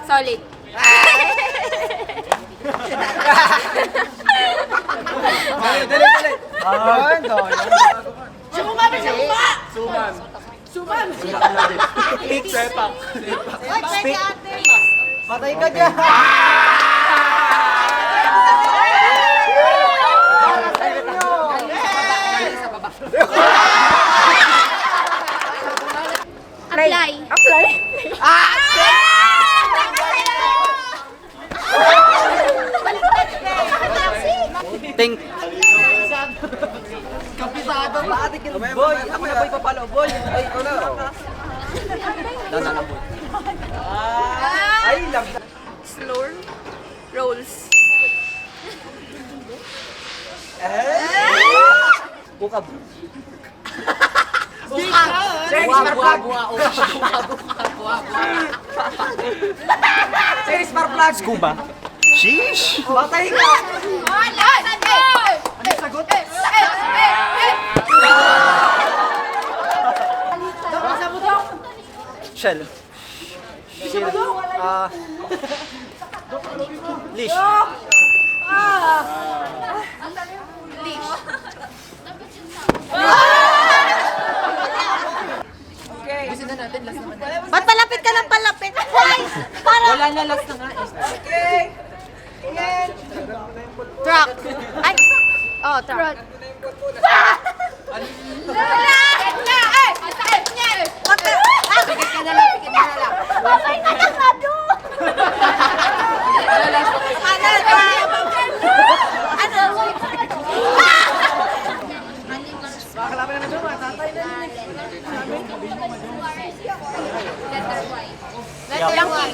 Solid. Dali. Suman! Sepak. Patay ka dyan! Apply. Think. Kapisado ba? Boy! Ako na boy papalo, boy! Ay, ikaw na! Boy. Ay, lang! Slow rolls. Bukab. Series par flag! Scuba. Sheesh. Patay ka! Ano sagot? Shell. Leash. Ba't palapit ka ng palapit? Why? Para... Wala na, last na nga. Okay! Truck. Ay! Oh, truck. Pikit ka na lang. Babay ka na nga doon! Makakalaban na doon, mga tatay na yun. Yankee.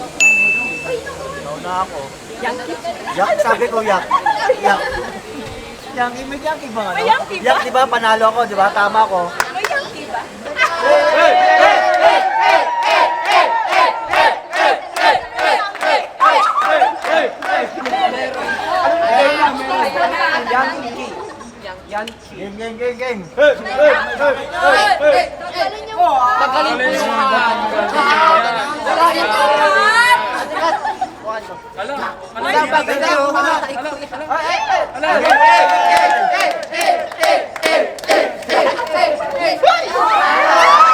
Nauna ako. Yak, sabi ko yak. Yak. Yankee, may yankee ba ano? Yak, di ba? Panalo ako, di ba? Tama ako. May Yankee ba? Game. Tagalin mo yung Hey!